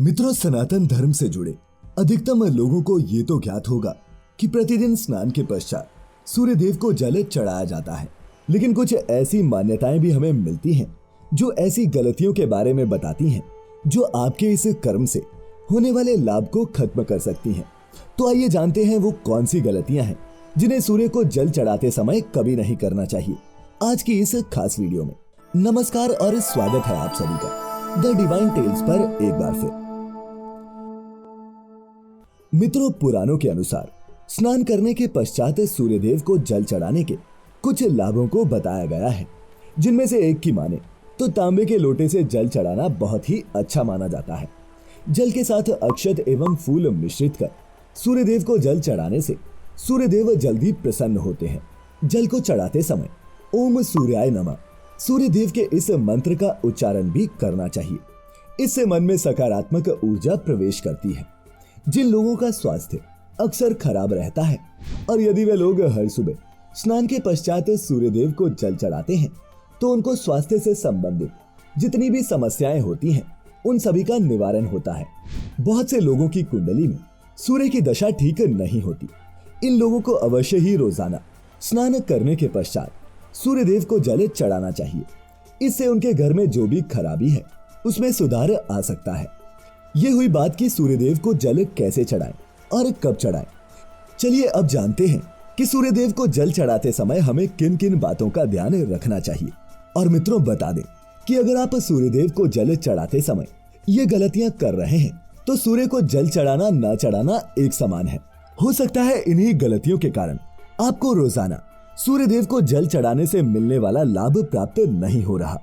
मित्रों, सनातन धर्म से जुड़े अधिकतम लोगों को ये तो ज्ञात होगा कि प्रतिदिन स्नान के पश्चात सूर्य देव को जल चढ़ाया जाता है। लेकिन कुछ ऐसी मान्यताएं भी हमें मिलती हैं जो ऐसी गलतियों के बारे में बताती हैं जो आपके इस कर्म से होने वाले लाभ को खत्म कर सकती हैं। तो आइए जानते हैं वो कौन सी गलतियां हैं जिन्हें सूर्य को जल चढ़ाते समय कभी नहीं करना चाहिए। आज की इस खास वीडियो में नमस्कार और स्वागत है आप सभी का द डिवाइन टेल्स पर एक बार फिर। मित्रों, पुराणों के अनुसार स्नान करने के पश्चात सूर्यदेव को जल चढ़ाने के कुछ लाभों को बताया गया है, जिनमें से एक की माने तो तांबे के लोटे से जल चढ़ाना बहुत ही अच्छा माना जाता है। जल के साथ अक्षत एवं फूल मिश्रित कर सूर्यदेव को जल चढ़ाने से सूर्यदेव जल्दी प्रसन्न होते हैं। जल को चढ़ाते समय ओम सूर्याय नमः सूर्यदेव के इस मंत्र का उच्चारण भी करना चाहिए। इससे मन में सकारात्मक ऊर्जा प्रवेश करती है। जिन लोगों का स्वास्थ्य अक्सर खराब रहता है और यदि वे लोग हर सुबह स्नान के पश्चात सूर्यदेव को जल चढ़ाते हैं तो उनको स्वास्थ्य से संबंधित जितनी भी समस्याएं होती हैं उन सभी का निवारण होता है। बहुत से लोगों की कुंडली में सूर्य की दशा ठीक नहीं होती। इन लोगों को अवश्य ही रोजाना स्नान करने के पश्चात सूर्यदेव को जल चढ़ाना चाहिए। इससे उनके घर में जो भी खराबी है उसमें सुधार आ सकता है। ये हुई बात कि सूर्यदेव को जल कैसे चढ़ाएं और कब चढ़ाएं। चलिए अब जानते हैं कि सूर्यदेव को जल चढ़ाते समय हमें किन किन बातों का ध्यान रखना चाहिए। और मित्रों, बता दें कि अगर आप सूर्यदेव को जल चढ़ाते समय ये गलतियां कर रहे हैं तो सूर्य को जल चढ़ाना ना चढ़ाना एक समान है। हो सकता है इन्हीं गलतियों के कारण आपको रोजाना सूर्यदेव को जल चढ़ाने से मिलने वाला लाभ प्राप्त नहीं हो रहा।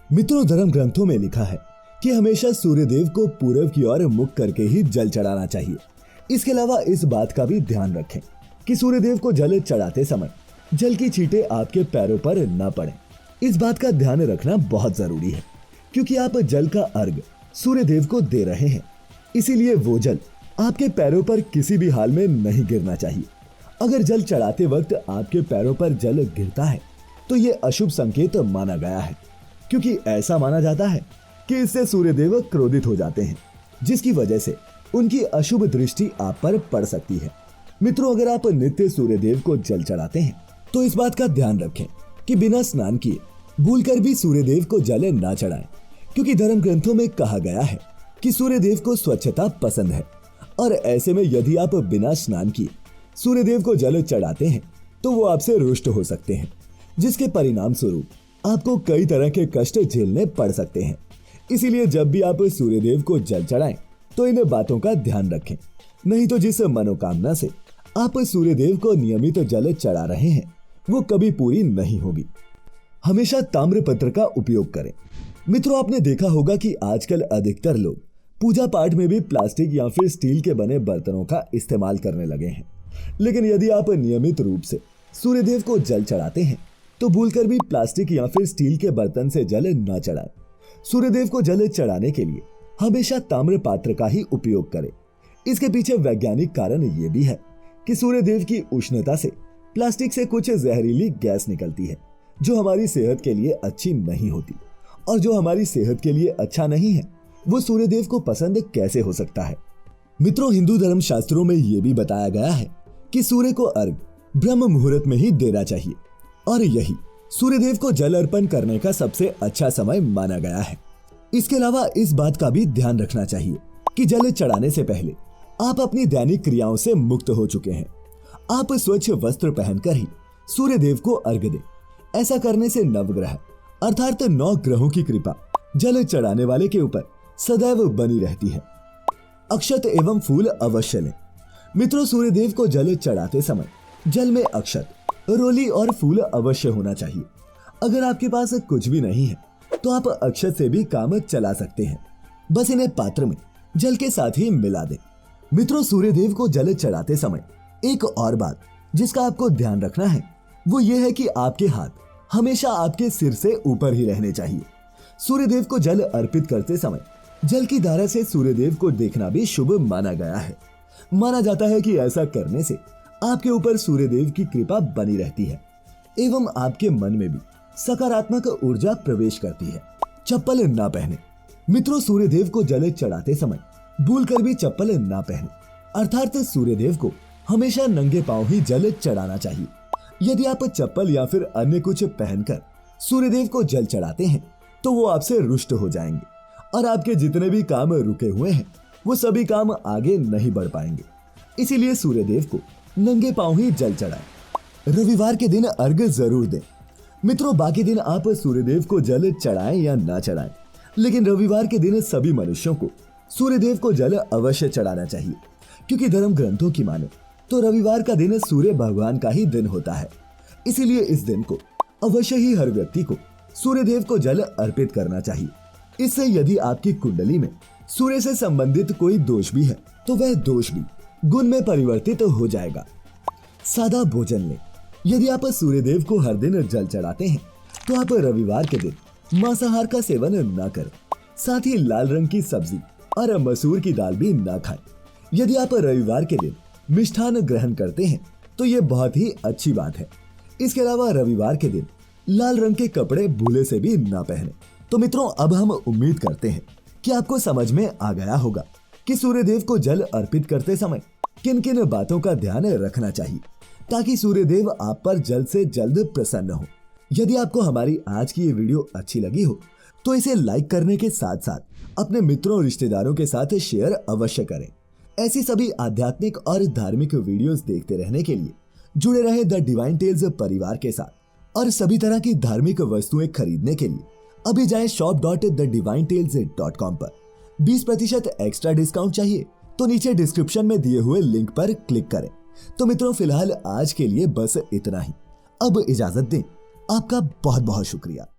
मित्रों, धर्म ग्रंथों में लिखा है कि हमेशा सूर्यदेव को पूर्व की ओर मुख करके ही जल चढ़ाना चाहिए। इसके अलावा इस बात का भी ध्यान रखें कि सूर्यदेव को जल चढ़ाते समय जल की छींटें आपके पैरों पर न पड़ें। इस बात का ध्यान रखना बहुत जरूरी है क्योंकि आप जल का अर्घ सूर्यदेव को दे रहे हैं, इसीलिए वो जल आपके पैरों पर किसी भी हाल में नहीं गिरना चाहिए। अगर जल चढ़ाते वक्त आपके पैरों पर जल गिरता है तो ये अशुभ संकेत माना गया है, क्योंकि ऐसा माना जाता है कि इससे सूर्यदेव क्रोधित हो जाते हैं, जिसकी वजह से उनकी अशुभ दृष्टि आप पर पड़ सकती है। मित्रों, अगर आप नित्य सूर्यदेव को जल चढ़ाते हैं तो इस बात का ध्यान रखें कि बिना स्नान किए भूलकर भी सूर्यदेव को जल ना चढ़ाएं, क्योंकि धर्म ग्रंथों में कहा गया है कि सूर्यदेव को स्वच्छता पसंद है। और ऐसे में यदि आप बिना स्नान किए सूर्यदेव को जल चढ़ाते हैं तो वो आपसे रुष्ट हो सकते हैं, जिसके परिणाम स्वरूप आपको कई तरह के कष्ट झेलने पड़ सकते हैं। इसीलिए जब भी आप सूर्यदेव को जल चढ़ाएं तो इन बातों का ध्यान रखें, नहीं तो जिस मनोकामना से आप सूर्यदेव को नियमित जल चढ़ा रहे हैं वो कभी पूरी नहीं होगी। हमेशा ताम्रपत्र का उपयोग करें। मित्रों, आपने देखा होगा कि आजकल अधिकतर लोग पूजा पाठ में भी प्लास्टिक या फिर स्टील के बने बर्तनों का इस्तेमाल करने लगे हैं। लेकिन यदि आप नियमित रूप से सूर्यदेव को जल चढ़ाते हैं तो भूलकर भी प्लास्टिक या फिर स्टील के बर्तन से जल न चढ़ाएं। सूर्यदेव को जल चढ़ाने के लिए हमेशा ताम्र पात्र का ही उपयोग करें। इसके पीछे वैज्ञानिक कारण ये भी है कि सूर्यदेव की उष्णता से प्लास्टिक से कुछ जहरीली गैस निकलती है जो हमारी सेहत के लिए अच्छी नहीं होती, और जो हमारी सेहत के लिए अच्छा नहीं है वो सूर्यदेव को पसंद कैसे हो सकता है। मित्रों, हिंदू धर्म शास्त्रों में ये भी बताया गया है कि सूर्य को अर्घ ब्रह्म मुहूर्त में ही देना चाहिए, और यही सूर्यदेव को जल अर्पण करने का सबसे अच्छा समय माना गया है। इसके अलावा इस बात का भी ध्यान रखना चाहिए कि जल चढ़ाने से पहले आप अपनी दैनिक क्रियाओं से मुक्त हो चुके हैं। आप स्वच्छ वस्त्र पहनकर ही सूर्यदेव को अर्घ दें। ऐसा करने से नवग्रह अर्थात 9 ग्रहों की कृपा जल चढ़ाने वाले के ऊपर सदैव बनी रहती है। अक्षत एवं फूल अवश्य लें। मित्रों, सूर्यदेव को जल चढ़ाते समय जल में अक्षत, रोली और फूल अवश्य होना चाहिए। अगर आपके पास कुछ भी नहीं है तो आप अक्षत से भी काम चला सकते हैं। बस इन्हें पात्र में जल के साथ ही मिला दें। मित्रों, सूर्यदेव को जल चढ़ाते समय एक और बात जिसका आपको ध्यान रखना है वो ये है कि आपके हाथ हमेशा आपके सिर से ऊपर ही रहने चाहिए। सूर्यदेव को जल अर्पित करते समय जल की धारा से सूर्यदेव को देखना भी शुभ माना गया है। माना जाता है कि ऐसा करने से आपके ऊपर सूर्यदेव की कृपा बनी रहती है एवं आपके मन में भी सकारात्मक ऊर्जा प्रवेश करती है। चप्पल ना पहने। मित्रों, सूर्यदेव को जल चढ़ाते समय भूलकर भी चप्पल ना पहने, अर्थात सूर्यदेव को हमेशा नंगे पांव ही जल चढ़ाना चाहिए। यदि आप चप्पल या फिर अन्य कुछ पहनकर सूर्यदेव को जल चढ़ाते हैं तो वो आपसे रुष्ट हो जाएंगे और आपके जितने भी काम रुके हुए हैं वो सभी काम आगे नहीं बढ़ पाएंगे। इसीलिए सूर्यदेव को नंगे पांव ही जल चढ़ाएं। रविवार के दिन अर्घ्य जरूर दें। मित्रों, बाकी दिन आप सूर्यदेव को जल चढ़ाएं या ना चढ़ाएं, लेकिन रविवार के दिन सभी मनुष्यों को सूर्यदेव को जल अवश्य चढ़ाना चाहिए, क्योंकि धर्म ग्रंथों की माने तो रविवार का दिन सूर्य भगवान का ही दिन होता है। इसीलिए इस दिन को अवश्य ही हर व्यक्ति को सूर्यदेव को जल अर्पित करना चाहिए। इससे यदि आपकी कुंडली में सूर्य से संबंधित कोई दोष भी है तो वह दोष भी गुण में परिवर्तित हो जाएगा। सादा भोजन लें। यदि आप सूर्यदेव को हर दिन जल चढ़ाते हैं तो आप रविवार के दिन मांसाहार का सेवन न करें। साथ ही लाल रंग की सब्जी और मसूर की दाल भी न खाएं। यदि आप रविवार के दिन मिष्ठान ग्रहण करते हैं तो ये बहुत ही अच्छी बात है। इसके अलावा रविवार के दिन लाल रंग के कपड़े भूले से भी ना पहने। तो मित्रों, अब हम उम्मीद करते हैं कि आपको समझ में आ गया होगा कि सूर्यदेव को जल अर्पित करते समय किन किन बातों का ध्यान रखना चाहिए ताकि सूर्यदेव आप पर जल्द से जल्द प्रसन्न हो। यदि आपको हमारी आज की ये वीडियो अच्छी लगी हो तो इसे लाइक करने के साथ साथ अपने मित्रों और रिश्तेदारों के साथ शेयर अवश्य करें। ऐसी सभी आध्यात्मिक और धार्मिक वीडियोस देखते रहने के लिए जुड़े रहे द डिवाइन टेल्स परिवार के साथ। और सभी तरह की धार्मिक वस्तुएं खरीदने के लिए अभी जाएं shop.thedivinetales.com पर। 20% एक्स्ट्रा डिस्काउंट चाहिए तो नीचे डिस्क्रिप्शन में दिए हुए लिंक पर क्लिक करें। तो मित्रों, फिलहाल आज के लिए बस इतना ही। अब इजाजत दें। आपका बहुत बहुत शुक्रिया।